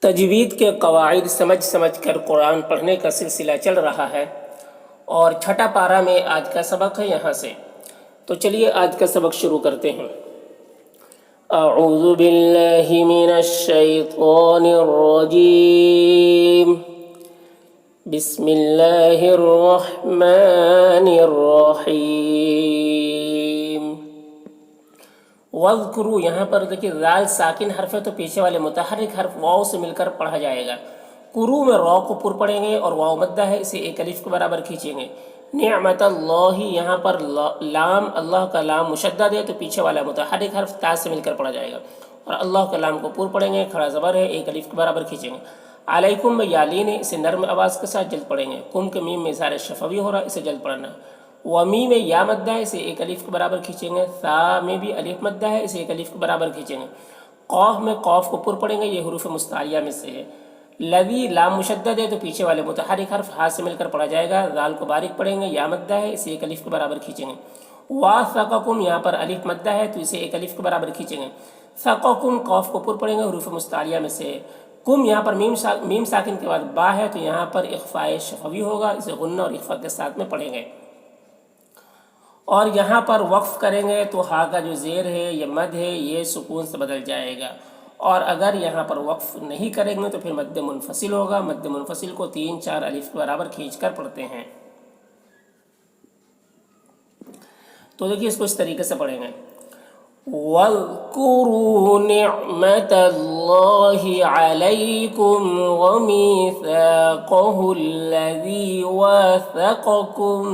تجوید کے قواعد سمجھ کر قرآن پڑھنے کا سلسلہ چل رہا ہے اور چھٹا پارہ میں آج کا سبق ہے یہاں سے۔ تو چلیے آج کا سبق شروع کرتے ہیں۔ اعوذ باللہ من الشیطان الرجیم، بسم اللہ الرحمن الرحیم۔ وَاذْكُرُوا، یہاں پر دیکھیے ذال ساکن حرف ہے تو پیچھے والے متحرک حرف واؤ سے مل کر پڑھا جائے گا۔ قرو میں رو کو پر پڑھیں گے اور واؤ مدہ ہے، اسے ایک الف کے برابر کھینچیں گے۔ نعمت اللہ، یہاں پر لام اللہ کا لام مشدد ہے تو پیچھے والا متحرک حرف تا سے مل کر پڑھا جائے گا، اور اللہ کا لام کو پر پڑھیں گے، کھڑا زبر ہے، ایک الف کے برابر کھینچیں گے۔ علیکم میں یالین ہے، اسے نرم آواز کے ساتھ جلد پڑھیں گے۔ کم کے میم میں اظہار شفوی ہو رہا ہے، اسے جلد پڑھنا ہے۔ ومی میں یا مدہ ہے، اسے ایک الف کے برابر کھینچیں گے۔ ثا میں بھی الف مدہ ہے، اسے ایک الف کے برابر کھینچیں گے۔ قاف میں قاف کو پر پڑھیں گے، یہ حروف مستعلیہ میں سے ہے۔ لذی لام مشدد ہے تو پیچھے والے متحرک حرف ہاتھ سے مل کر پڑھا جائے گا، ذال کو باریک پڑھیں گے، یا مدہ ہے، اسے ایک الف کے برابر کھینچیں گے۔ واثقکم، یہاں پر الف مدہ ہے تو اسے ایک الف کے برابر کھینچیں گے۔ ثقکم قاف کو پر پڑھیں گے، حروف مستعلیہ میں سے ہے۔ کم یہاں پر میم ساکن کے بعد با ہے تو یہاں پر اخفاء شفوی ہوگا، اسے غنہ اور اخفاء کے ساتھ میں پڑھیں گے۔ اور یہاں پر وقف کریں گے تو ہا کا جو زیر ہے یا مد ہے یہ سکون سے بدل جائے گا، اور اگر یہاں پر وقف نہیں کریں گے تو پھر مد منفصل ہوگا۔ مد منفصل کو 3-4 الف کے برابر کھینچ کر پڑھتے ہیں۔ تو دیکھیے اس کو اس طریقے سے پڑھیں گے۔ وَاذْكُرُوا نِعْمَةَ اللَّهِ عَلَيْكُمْ وَمِيثَاقَهُ الَّذِي وَاثَقَكُمْ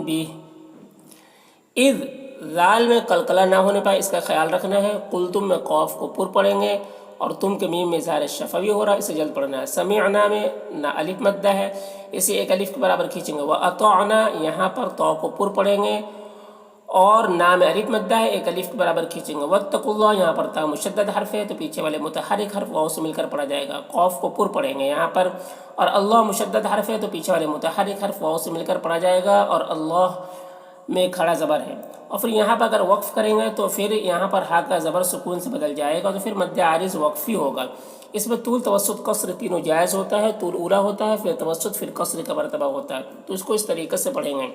بِهِ۔ اذ ذال میں قلقلہ نہ ہونے پائے، اس کا خیال رکھنا ہے۔ قلتم میں قوف کو پر پڑھیں گے اور تم کے میم میں اظہار شفوی ہو رہا ہے، اسے جلد پڑھنا ہے۔ سمعنا میں نہ الف مدہ ہے، اسے ایک الف کے برابر کھینچیں گے۔ وَأَطَعْنَا، یہاں پر تو کو پر پڑھیں گے اور نا میں الف مدہ ہے، ایک الف کے برابر کھینچیں گے۔ وَاتَّقُوا اللَّهَ، یہاں پر تا مشدد حرف ہے تو پیچھے والے متحرک حرف واؤ سے مل کر پڑھا جائے گا، قوف کو پر پڑھیں گے یہاں پر، اور اللہ مشدد حرف ہے تو پیچھے والے متحرک حرف واؤ سے مل کر پڑھا جائے گا، اور اللہ میں کھڑا زبر ہے۔ اور پھر یہاں پر اگر وقف کریں گے تو پھر یہاں پر ہا کا زبر سکون سے بدل جائے گا، تو پھر مد عارض وقفی ہوگا۔ اس میں طول توسط قصر تینوں جائز ہوتا ہے، طول اولا ہوتا ہے، پھر توسط، پھر قصر کا مرتبہ ہوتا ہے۔ تو اس کو اس طریقے سے پڑھیں گے۔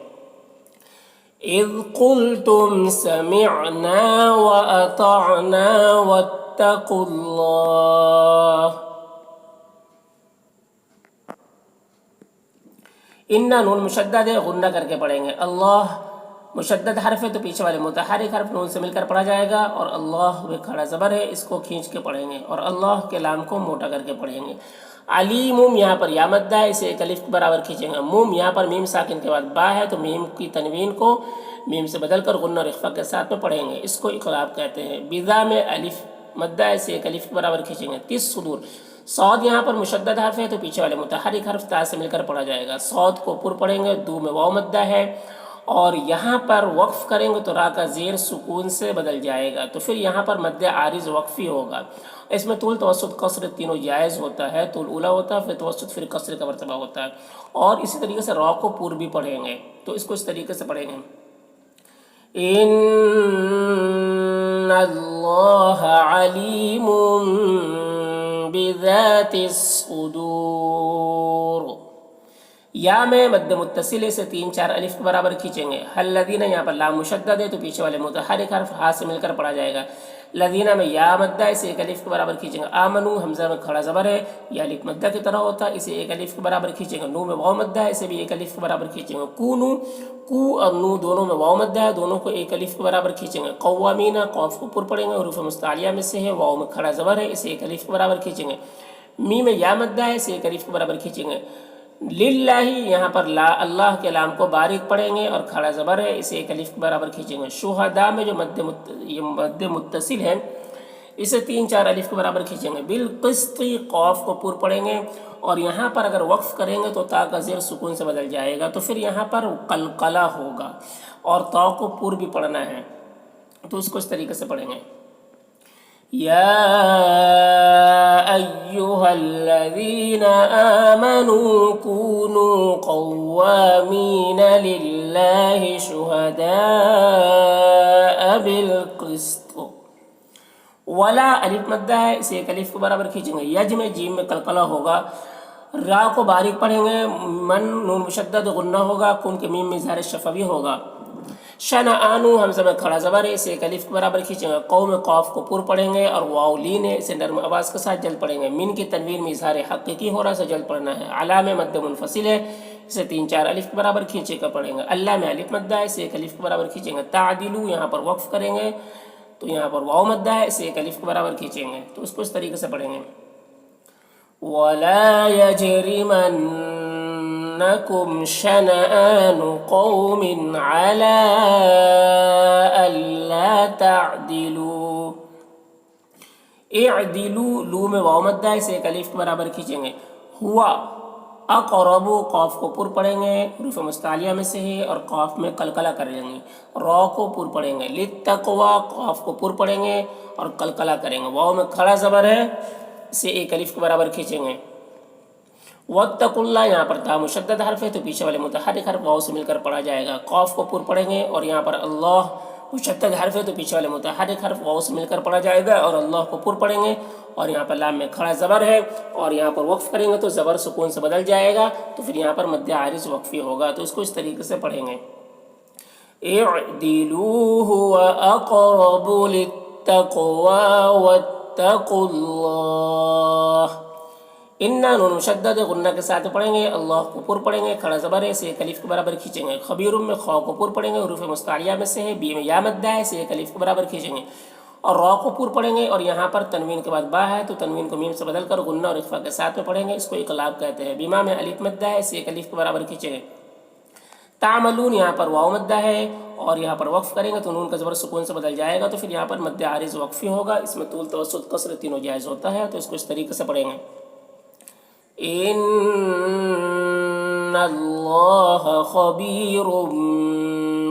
اذ قلتم سمعنا واطعنا واتقوا اللہ۔ انا نون مشدد ہے، غنہ کر کے پڑھیں گے۔ اللہ مشدد حرف ہے تو پیچھے والے متحرک حرف نون سے مل کر پڑھا جائے گا، اور اللہ میں کھڑا زبر ہے، اس کو کھینچ کے پڑھیں گے، اور اللہ کے لام کو موٹا کر کے پڑھیں گے۔ علیم، یہاں پر یا مدہ ہے، اسے ایک الف کے برابر کھینچیں گے۔ موم یہاں پر میم ساکن کے بعد با ہے تو میم کی تنوین کو میم سے بدل کر غنہ اور اخفاء کے ساتھ میں پڑھیں گے، اس کو اقلاب کہتے ہیں۔ بذا میں الف مدہ ہے، اسے ایک الف کے برابر کھینچیں گے۔ تس صدور، صاد یہاں پر مشدد حرف ہے تو پیچھے والے متحرک حرف تا سے مل کر پڑھا جائے گا، صاد کو پر پڑھیں گے۔ دو میں واؤ مدہ ہے، اور یہاں پر وقف کریں گے تو را کا زیر سکون سے بدل جائے گا، تو پھر یہاں پر مد عارض وقفی ہوگا۔ اس میں طول توسط قصر تینوں جائز ہوتا ہے، طول اولا ہوتا ہے، پھر توسط، پھر قصر کا مرتبہ ہوتا ہے۔ اور اسی طریقے سے را کو پور بھی پڑھیں گے، تو اس کو اس طریقے سے پڑھیں گے۔ ان اللہ علیم بذات الصدور۔ یا میں مد متصل سے 3-4 الف کے برابر کھینچیں گے۔ الذین، یہاں پر لام مشدد ہے تو پیچھے والے متحرک حرف ہاتھ سے مل کر پڑھا جائے گا۔ لذینہ میں یا مدہ ہے، اسے ایک الف کے برابر کھینچیں گے۔ آمنو حمزہ میں کھڑا زبر ہے، یہ الف مدہ کی طرح ہوتا ہے، اسے ایک الف کے برابر کھینچیں گے۔ نو میں واؤ مدہ ہے، اسے بھی ایک الف کے برابر کھینچیں گے۔ کونو، کو اور نو دونوں میں واؤ مدہ ہے، دونوں کو ایک الف کے برابر کھینچیں گے۔ قوامین، قوف کو پر پڑھیں گے، حروف مستعلیہ میں سے ہے، واؤ میں کھڑا زبر ہے، اسے ایک الف کے برابر کھینچیں گے۔ می میں یا مدہ ہے، اسے ایک الف کے برابر کھینچیں گے۔ للہ، یہاں پر لا اللہ کے لام کو باریک پڑھیں گے اور کھڑا زبر ہے، اسے ایک الف کے برابر کھینچیں گے۔ شہداء میں جو مد متصل ہے، اسے 3-4 الف کے برابر کھینچیں گے۔ بالقسط، قوف کو پر پڑھیں گے، اور یہاں پر اگر وقف کریں گے تو تا کا زیر سکون سے بدل جائے گا، تو پھر یہاں پر قلقلہ ہوگا، اور تا کو پر بھی پڑھنا ہے، تو اس کو اس طریقے سے پڑھیں گے۔ یا ایہا الذین آمنوا کونوا قوامین للہ شہداء بالقسط वला अलिफ मद्दा है, इसे एक अलिफ के बराबर खींचेंगे। यज में जीम में कलकला होगा। रा को बारीक पढ़ेंगे। मन नून मुशद्दद गुन्ना होगा। कुम के मीम में इज़हार शफवी होगा। शन आनू हमज़ा में खड़ा ज़बर है, इसे एक अलिफ के बराबर खींचेंगे। कौ में कौफ को पुर पढ़ेंगे और वाव लीन है, इसे नर्म आवाज़ के साथ जल्द पढ़ेंगे। मिन की तनवीन में इज़हार हक़ीक़ी हो रहा है, इसे जल्द पढ़ना है। अला में मद्द मुनफसिल है, इसे 3-4 अलिफ के बराबर खींचे कर पढ़ेंगे। अल्लाह में अलिफ मद्दा है, इसे एक अलिफ के बराबर खींचेंगे। तादिलू यहाँ पर वक्फ करेंगे तो यहाँ पर वाव मद्दा है, इसे एक अलिफ के बराबर खींचेंगे। तो इसको इस तरीके से पढ़ेंगे। वला यजरिमन्नकुम शनआनु कौमिन अला अल्ला तादिलू। इअदिलू लू में वाव मद्दा है, इसे एक अलिफ के बराबर खींचेंगे। हुआ अक़रबु कौफ को पुर पढ़ेंगे, हुरूफ मुस्तालिया में से है और कौफ में कलकला करेंगे। रौ को पुर पढ़ेंगे। लित्तक़वा कौफ को पुर पढ़ेंगे और कलकला करेंगे। वाव में खड़ा ज़बर है, इसे एक अलिफ के बराबर खींचेंगे। वत्तकुल्लाह यहाँ पर ता मुशद्दद हर्फ है, तो पीछे वाले मुतहर्रिक हर्फ वाव से मिलकर पढ़ा जाएगा। कौफ को पुर पढ़ेंगे और यहाँ पर अल्लाह मुशद्दद हर्फ है, तो पीछे वाले मुतहर्रिक हर्फ वाव से मिलकर पढ़ा जाएगा और अल्लाह को पुर पढ़ेंगे। और यहाँ पर लाम में खड़ा ज़बर है और यहाँ पर वक्फ करेंगे तो ज़बर सुकून से बदल जाएगा, तो फिर यहाँ पर मद्द आरिज़ वक्फ़ी होगा। तो इसको इस तरीके से पढ़ेंगे। इअदिलू हुवा अक़रबु लित्तक़वा वत्तक़ुल्लाह। इन्ना नून मुशद्दद गुन्ना के साथ पढ़ेंगे। अल्लाह को पुर पढ़ेंगे, खड़ा ज़बर है, इसे एक अलिफ के बराबर खींचेंगे। खबीरुम में खौ को पुर पढ़ेंगे, हुरूफ मुस्तालिया में से है। बी में या मद्दा है, इसे एक अलिफ के बराबर खींचेंगे। और रौ को पुर पढ़ेंगे और यहाँ पर तनवीन के बाद बा है, तो तनवीन को मीम से बदल कर गुन्ना और इख्फा के साथ में पढ़ेंगे। इसको इक़लाब कहते हैं। बीमा में अलिफ मद्दा है, इसे एक अलिफ के बराबर खींचेंगे। तामलून यहाँ पर वाव मद्दा है और यहाँ पर वक्फ करेंगे तो नून का ज़बर सुकून से बदल जाएगा, तो फिर यहाँ पर मद्द आरिज़ वक्फ़ी होगा। इसमें तूल तवस्सुत कसर तीनों जायज़ होता है। तो इसको इस तरीके से पढ़ेंगे। इन्नल्लाह खबीरुम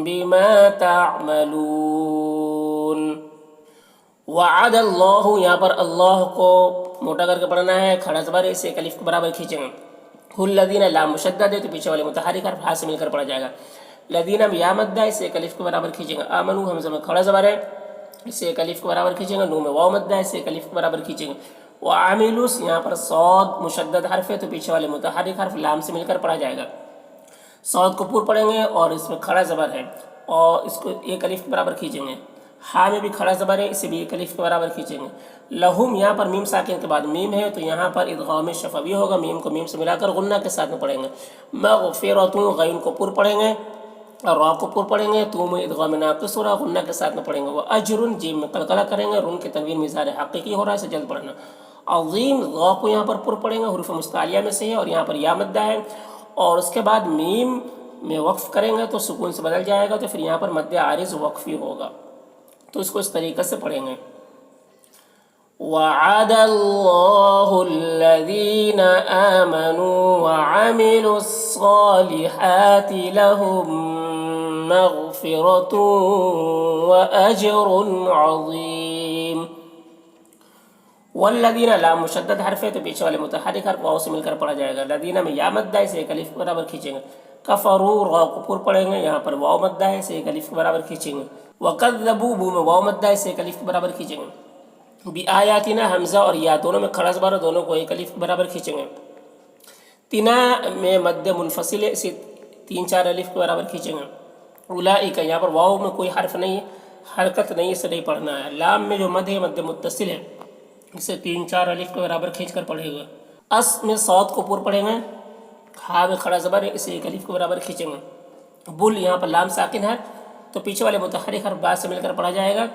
बिमा ताअमलून। वअदल्लाहु यहाँ पर अल्लाह को मोटा करके पढ़ना है, खड़ा ज़बर है, इसे एक अलिफ के बराबर खींचेंगे। हुल्लज़ीना लाम मुशद्दद है, तो पीछे वाले मुतहर्रिक हर्फ हा से मिलकर पढ़ा जाएगा। लदीना में या मद्दा है, इसे एक अलिफ के बराबर खींचेंगे। आमनू हमज़ा में खड़ा ज़बर है, इसे एक अलिफ के बराबर खींचेंगे। नून में वाव मद्दा है, इसे एक अलिफ के बराबर खींचेंगे। व आमिलुस यहाँ पर सौद मुशद्दद हर्फ है, तो पीछे वाले मुतहर्रिक हर्फ लाम से मिलकर पढ़ा जाएगा। सौद को पूर पढ़ेंगे और इसमें खड़ा ज़बर है और इसको एक अलिफ के बराबर खींचेंगे। हा में भी खड़ा ज़बर है, इसे भी एक अलिफ के बराबर खींचेंगे। लहुम यहाँ पर मीम साकिन के बाद मीम है, तो यहाँ पर इदगाम शफवी होगा। मीम को मीम से मिलाकर गुन्ना के साथ में पढ़ेंगे। मग़फ़िरतुन गैन को पुर पढ़ेंगे और रा को पुर पढ़ेंगे। तू में इदगाम नाक़िस हो रहा, गुन्ना के साथ में पढ़ेंगे। वो अजरुन जीम में कलकला करेंगे। रुन के तनवीन में इज़हार हक़ीक़ी हो रहा है, इसे जल्द पढ़ना। अज़ीम ग़ा को यहाँ पर पुर पढ़ेंगे, हुरूफ मुस्तालिया में से है और यहाँ पर या मद्दा है और उसके बाद मीम में वक्फ़ करेंगे तो सुकून से बदल जाएगा, तो फिर यहाँ पर मद्द आरिज़ वक्फ़ी होगा। तो इसको इस तरीके से पढ़ेंगे। वअदल्लाहुल्लज़ीना आमनू वअमिलुस्सालिहाति लहुम मग़फ़िरतुन व अजरुन अज़ीम। वल्लज़ीना लाम मुशद्दद हर्फ है, तो पीछे वाले मुतहर्रिक हर्फ वाव से मिलकर पढ़ा जाएगा। लज़ीना में या मद्दा है, इसे एक अलिफ के बराबर खींचेंगे। कफ़रू रा को पुर पढ़ेंगे, यहाँ पर वाव मद्दा है, इसे एक अलिफ के बराबर खींचेंगे। वकज़्ज़बू बू में वाव मद्दा है, इसे एक अलिफ के बराबर खींचेंगे। बिआयातिना हमज़ा और या दोनों में खड़ा ज़बर, दोनों को एक अलिफ के बराबर खींचेंगे। तिना में मद्द मुनफसिल है, इसे 3-4 अलिफ के बराबर खींचेंगे। उलाइका यहाँ पर वाव में कोई हर्फ नहीं, हरकत नहीं, इसे नहीं पढ़ना है। लाम में जो मद है मद्द मुत्तसिल है, इसे 3-4 अलिफ के बराबर खींच कर पढ़ेगा। अस में सौद को पुर पढ़ेंगे। हा में खड़ा ज़बर है, इसे एक अलिफ के बराबर खींचेंगे। बुल यहाँ पर लाम साकिन है, तो पीछे वाले मुतहर्रिक हर्फ बा से मिलकर पढ़ा जाएगा।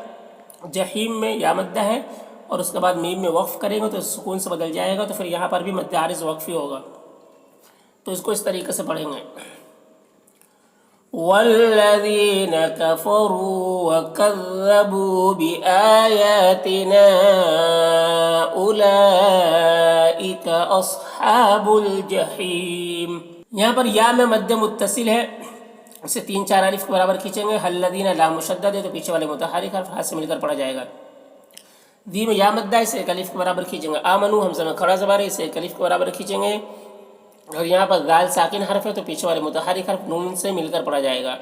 जहीम में या मद्दा है और उसके बाद मीम में वक्फ़ करेंगे तो सुकून से बदल जाएगा, तो फिर यहाँ पर भी मद्द आरिज़ वक्फ़ी होगा। तो इसको इस तरीके से पढ़ेंगे। वल्लज़ीना कफ़रू वकज़्ज़बू बिआयातिना उलाइका अस्हाबुल जहीम। यहाँ पर या में मद्द मुत्तसिल है, इसे 3-4 अलिफ के बराबर खींचेंगे। हल्लज़ीना लाम मुशद्दद है, तो पीछे वाले मुतहर्रिक हर्फ हा से मिलकर पढ़ा जाएगा। दी में या मद्दा है, इसे एक अलिफ के बराबर खींचेंगे। आमनू हमज़ा में खड़ा ज़बर है, इसे एक अलिफ के बराबर खींचेंगे। और यहाँ पर दाल साकिन हर्फ है, तो पीछे वाले मुतहर्रिक हर्फ नून से मिलकर पढ़ा जाएगा।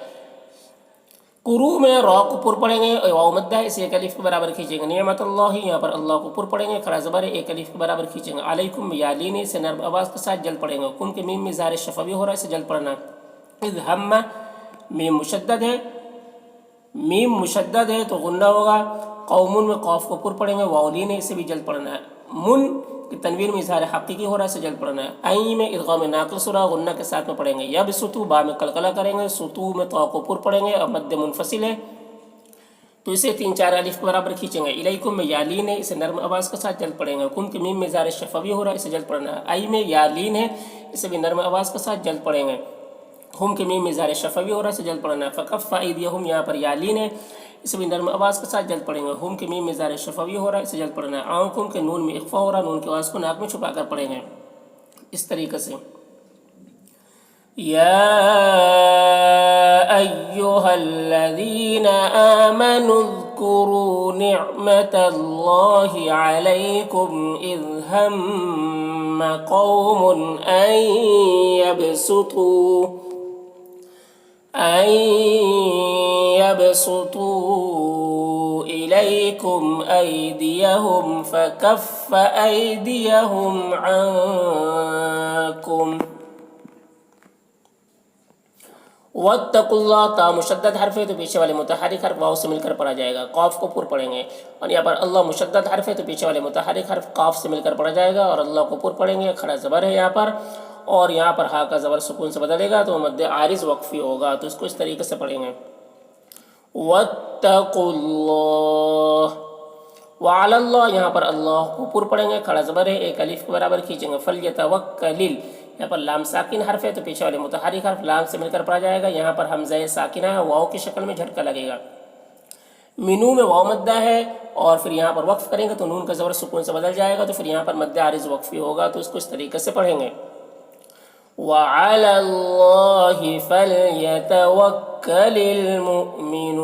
कुरू में रॉ को पुर पढ़ेंगे और वाव मद्दा है, इसे एक अलिफ के बराबर खींचेंगे। नियमतुल्लाह यहाँ पर अल्लाह को पुर पढ़ेंगे, खड़ा ज़बर है, एक अलिफ के बराबर खींचेंगे। अलैकुम यालीन इसे नर्म आवाज़ के साथ जल पढ़ेंगे। कुम के मीम में ज़ार शफ़वी हो रहा है, इसे जल पढ़ना। इज़ हम्मा मीम मुशद्दद है, मीम मुशद्दद है तो गुन्ना होगा। कौमुन में कौफ को पुर पढ़ेंगे। वाउलीन है, इसे भी जल पढ़ना है। मुन कि तनवीर में इज़हार हक़ीक़ी हो रहा है, इसे जल पढ़ना है। आई में इदग़ाम नाक़िस हो रहा है, गुन्ना के साथ में पढ़ेंगे। यब सुतू बा में कलकला करेंगे। सुतू में तो को पुर पढ़ेंगे और मद्द मुनफसिल है तो इसे 3-4 अलिफ के बराबर खींचेंगे। इलैकुम में यालीन है, इसे नर्म आवाज़ के साथ जल पढ़ेंगे। कुम के मीम में ज़ार शफ़वी हो रहा है, इसे जल पढ़ना है। आई में यालीन है, इसे भी नर्म आवाज़ के साथ जल पढ़ेंगे। हम के मीम में ज़ार शफ़वी हो रहा है, इसे जल पढ़ना है। फ़कफ़ा अयदियहुम यहाँ पर यालीन है, इसे भी नर्म आवाज़ के साथ जल पढ़ेंगे। हम के मीम में ज़ार शफ़वी हो रहा है, इसे जल पढ़ना है। आँखों के नून में इख्फ़ा हो रहा है, नून की आवाज़ को नाक में छुपा कर पढ़ेंगे। इस तरीके से या अय्युहल्लज़ीना आमनु ज़्कुरू निअमतल्लाहि अलैकुम इज़ हम्मा क़ौमुन أن يبسطوا إليكم أيديهم فكف أيديهم عنكم वत्तकुल्लाह ता मुशद्दद हर्फ है तो पीछे वाले मुतहरिक हर्फ वाव से मिलकर पढ़ा जाएगा। कॉफ को पुर पढ़ेंगे। और यहाँ पर अल्लाह मुशद्दद हर्फ है तो पीछे वाले मुतहरिक हर्फ काफ से मिलकर पढ़ा जाएगा और अल्लाह को पुर पढ़ेंगे। खड़ा ज़बर है यहाँ पर, और यहाँ पर हा का ज़बर सुकून से बदलेगा तो मद्दे आरिज़ वक्फ़ी होगा, तो इसको इस तरीके से पढ़ेंगे। वत्तकुल्लाह वअलल्लाह यहाँ पर अल्लाह को पुर पढ़ेंगे। खड़ा ज़बर है, एक अलिफ के बराबर खींचेंगे। फल्यतवक्कलिल यहाँ पर लाम साकिन हर्फ है तो पीछे वाले मुतहरिक हर्फ लाम से मिलकर पढ़ा जाएगा। यहाँ पर हमज़ा साकिना है, वाव की शक्ल में झटका लगेगा। मिनू में वाव मद्दा है और फिर यहाँ पर वक्फ करेंगे तो नून का ज़बर सुकून से बदल जाएगा, तो फिर यहाँ पर मद्दे आरिज़ वक्फ़ी होगा, तो इसको इस तरीके से पढ़ेंगे। वअलल्लाहि फल्यतवक्कलिल मुमिनून।